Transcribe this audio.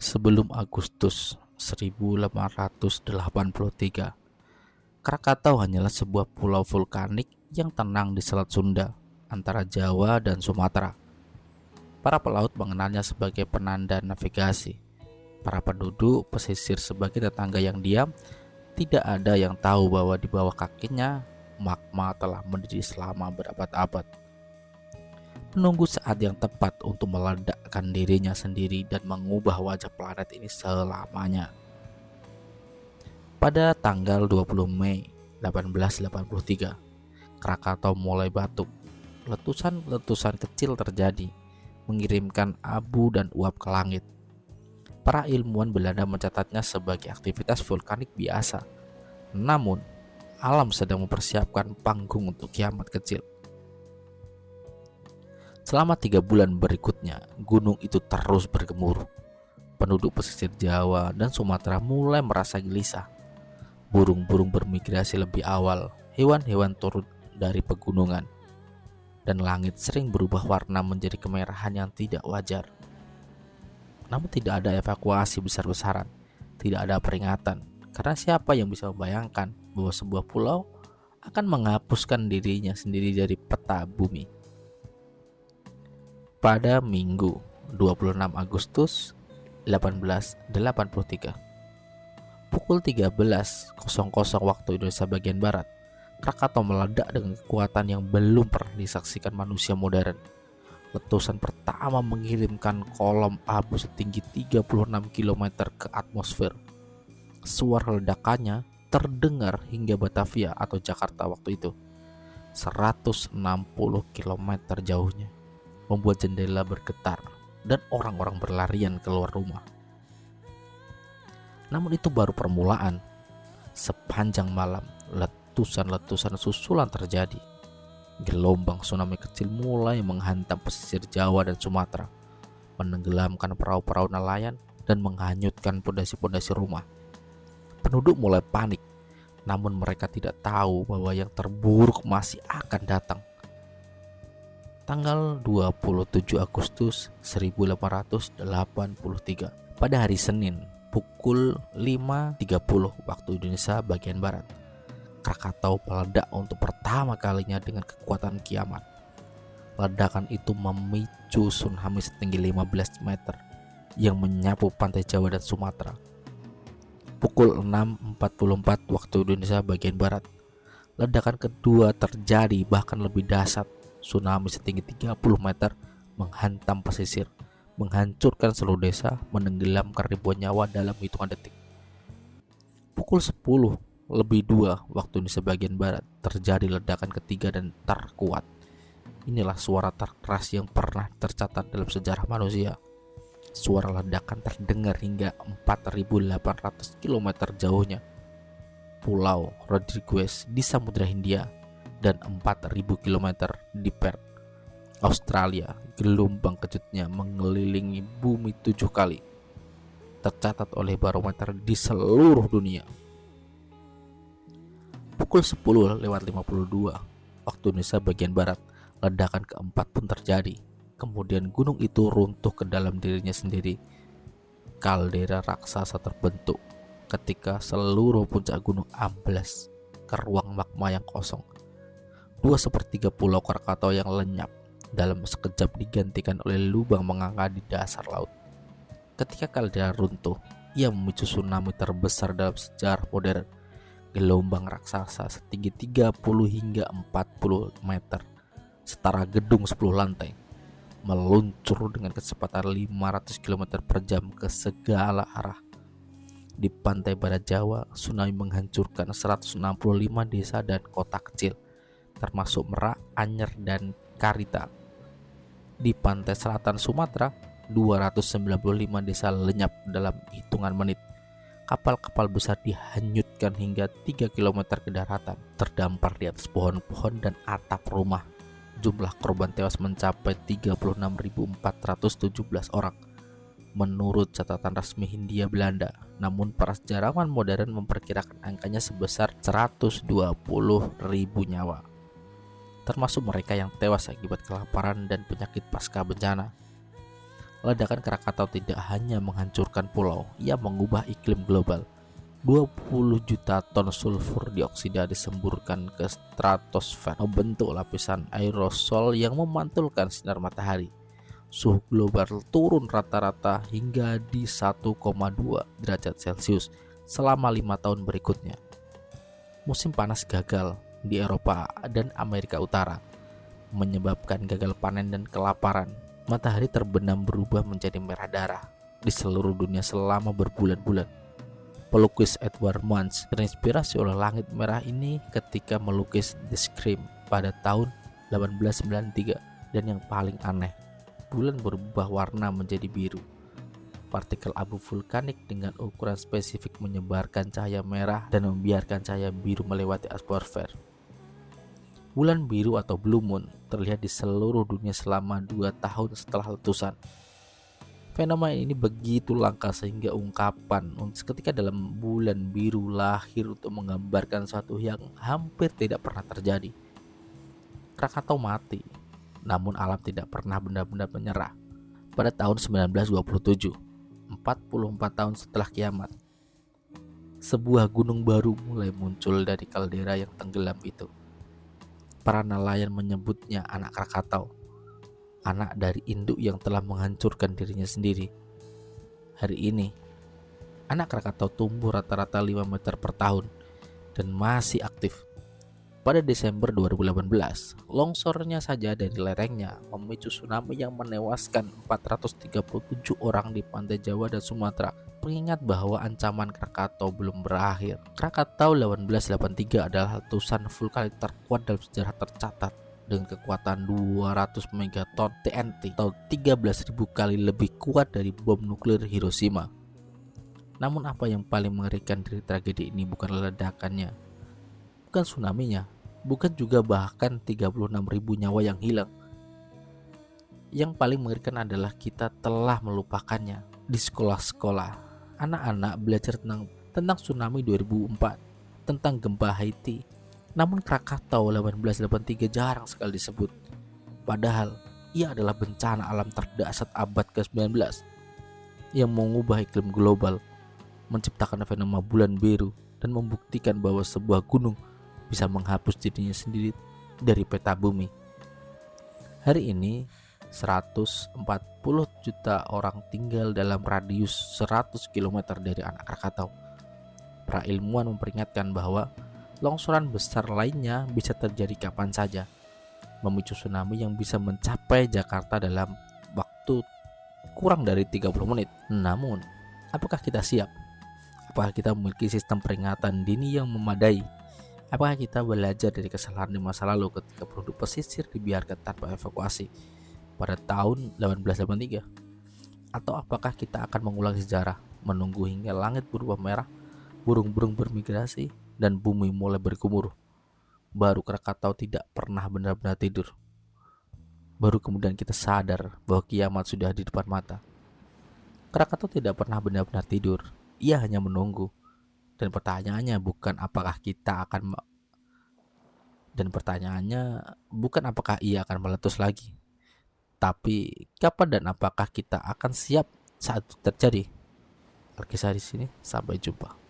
Sebelum Agustus 1883, Krakatau hanyalah sebuah pulau vulkanik yang tenang di Selat Sunda antara Jawa dan Sumatera. Para pelaut mengenalnya sebagai penanda navigasi. Para penduduk pesisir sebagai tetangga yang diam. Tidak ada yang tahu bahwa di bawah kakinya magma telah mendidih selama berabad-abad, menunggu saat yang tepat untuk meledakkan dirinya sendiri dan mengubah wajah planet ini selamanya. Pada tanggal 20 Mei 1883, Krakatau mulai batuk. Letusan-letusan kecil terjadi, mengirimkan abu dan uap ke langit. Para ilmuwan Belanda mencatatnya sebagai aktivitas vulkanik biasa. Namun, alam sedang mempersiapkan panggung untuk kiamat kecil. Selama 3 bulan berikutnya, gunung itu terus bergemuruh. Penduduk pesisir Jawa dan Sumatera mulai merasa gelisah. Burung-burung bermigrasi lebih awal, hewan-hewan turun dari pegunungan, dan langit sering berubah warna menjadi kemerahan yang tidak wajar. Namun tidak ada evakuasi besar-besaran, tidak ada peringatan, karena siapa yang bisa membayangkan bahwa sebuah pulau akan menghapuskan dirinya sendiri dari peta bumi. Pada Minggu 26 Agustus 1883, pukul 13.00 waktu Indonesia bagian Barat, Krakatau meledak dengan kekuatan yang belum pernah disaksikan manusia modern. Letusan pertama mengirimkan kolom abu setinggi 36 km ke atmosfer. Suara ledakannya terdengar hingga Batavia atau Jakarta waktu itu, 160 km jauhnya, membuat jendela bergetar dan orang-orang berlarian keluar rumah. Namun itu baru permulaan. Sepanjang malam, letusan-letusan susulan terjadi. Gelombang tsunami kecil mulai menghantam pesisir Jawa dan Sumatera, menenggelamkan perahu-perahu nelayan dan menghanyutkan pondasi-pondasi rumah. Penduduk mulai panik, namun mereka tidak tahu bahwa yang terburuk masih akan datang. Tanggal 27 Agustus 1883, pada hari Senin, pukul 5.30 waktu Indonesia bagian Barat, Krakatau meledak untuk pertama kalinya dengan kekuatan kiamat. Ledakan itu memicu tsunami setinggi 15 meter yang menyapu pantai Jawa dan Sumatera. Pukul 6.44 waktu Indonesia bagian Barat, ledakan kedua terjadi bahkan lebih dahsyat. Tsunami setinggi 30 meter menghantam pesisir, menghancurkan seluruh desa, menenggelamkan ribuan nyawa dalam hitungan detik. Pukul 10:02 waktu Indonesia bagian Barat, terjadi ledakan ketiga dan terkuat. Inilah suara terkeras yang pernah tercatat dalam sejarah manusia. Suara ledakan terdengar hingga 4.800 km jauhnya Pulau Rodrigues di Samudra Hindia dan 4.000 km di Perth, Australia. Gelombang kejutnya mengelilingi bumi 7 kali, tercatat oleh barometer di seluruh dunia. Pukul 10:52 waktu Indonesia bagian Barat, ledakan keempat pun terjadi. Kemudian gunung itu runtuh ke dalam dirinya sendiri. Kaldera raksasa terbentuk ketika seluruh puncak gunung amblas ke ruang magma yang kosong. 2/3 pulau Krakatau yang lenyap dalam sekejap digantikan oleh lubang menganga di dasar laut. Ketika kaldera runtuh, ia memicu tsunami terbesar dalam sejarah modern. Gelombang raksasa setinggi 30 hingga 40 meter, setara gedung 10 lantai, meluncur dengan kecepatan 500 km per jam ke segala arah. Di pantai barat Jawa, tsunami menghancurkan 165 desa dan kota kecil, termasuk Merak, Anyer, dan Karita. Di pantai selatan Sumatera, 295 desa lenyap dalam hitungan menit. Kapal-kapal besar dihanyutkan hingga 3 km ke daratan, terdampar di atas pohon-pohon dan atap rumah. Jumlah korban tewas mencapai 36.417 orang menurut catatan resmi Hindia Belanda. Namun para sejarawan modern memperkirakan angkanya sebesar 120.000 nyawa, termasuk mereka yang tewas akibat kelaparan dan penyakit pasca bencana. Ledakan Krakatau tidak hanya menghancurkan pulau, ia mengubah iklim global. 20 juta ton sulfur dioksida disemburkan ke stratosfer, membentuk lapisan aerosol yang memantulkan sinar matahari. Suhu global turun rata-rata hingga di 1,2 derajat Celcius selama 5 tahun berikutnya. Musim panas gagal di Eropa dan Amerika Utara, menyebabkan gagal panen dan kelaparan. Matahari terbenam berubah menjadi merah darah di seluruh dunia selama berbulan-bulan. Pelukis Edward Munch terinspirasi oleh langit merah ini ketika melukis The Scream pada tahun 1893. Dan yang paling aneh, bulan berubah warna menjadi biru. Partikel abu vulkanik dengan ukuran spesifik menyebarkan cahaya merah dan membiarkan cahaya biru melewati atmosfer. Bulan biru atau blue moon terlihat di seluruh dunia selama 2 tahun setelah letusan. Fenomena ini begitu langka sehingga ungkapan ketika dalam bulan biru lahir untuk menggambarkan sesuatu yang hampir tidak pernah terjadi. Krakatau mati, namun alam tidak pernah benar-benar menyerah. Pada tahun 1927, 44 tahun setelah kiamat, sebuah gunung baru mulai muncul dari kaldera yang tenggelam itu. Para nelayan menyebutnya anak Krakatau, anak dari induk yang telah menghancurkan dirinya sendiri. Hari ini, anak Krakatau tumbuh rata-rata 5 meter per tahun dan masih aktif. Pada Desember 2018, longsornya saja dari lerengnya memicu tsunami yang menewaskan 437 orang di pantai Jawa dan Sumatera. Pengingat bahwa ancaman Krakatau belum berakhir. Krakatau 1883 adalah letusan vulkanik terkuat dalam sejarah tercatat, dengan kekuatan 200 megaton TNT atau 13.000 kali lebih kuat dari bom nuklir Hiroshima. Namun apa yang paling mengerikan dari tragedi ini bukanlah ledakannya, bukan tsunami-nya, bukan juga bahkan 36.000 nyawa yang hilang. Yang paling mengerikan adalah kita telah melupakannya. Di sekolah-sekolah, anak-anak belajar tentang tsunami 2004, tentang gempa Haiti. Namun Krakatau 1883 jarang sekali disebut. Padahal ia adalah bencana alam terdahsyat abad ke-19 yang mengubah iklim global, menciptakan fenomena bulan biru, dan membuktikan bahwa sebuah gunung bisa menghapus dirinya sendiri dari peta bumi. Hari ini 140 juta orang tinggal dalam radius 100 km dari anak Krakatau. Para ilmuwan memperingatkan bahwa longsoran besar lainnya bisa terjadi kapan saja, memicu tsunami yang bisa mencapai Jakarta dalam waktu kurang dari 30 menit. Namun, apakah kita siap? Apakah kita memiliki sistem peringatan dini yang memadai? Apakah kita belajar dari kesalahan di masa lalu ketika penduduk pesisir dibiarkan tanpa evakuasi pada tahun 1883? Atau apakah kita akan mengulang sejarah, menunggu hingga langit berubah merah, burung-burung bermigrasi, dan bumi mulai bergemuruh? Baru Krakatau tidak pernah benar-benar tidur. Baru kemudian kita sadar bahwa kiamat sudah di depan mata. Krakatau tidak pernah benar-benar tidur. Ia hanya menunggu. Dan pertanyaannya bukan apakah ia akan meletus lagi, tapi kapan dan apakah kita akan siap saat itu terjadi. Alkisah di sini, sampai jumpa.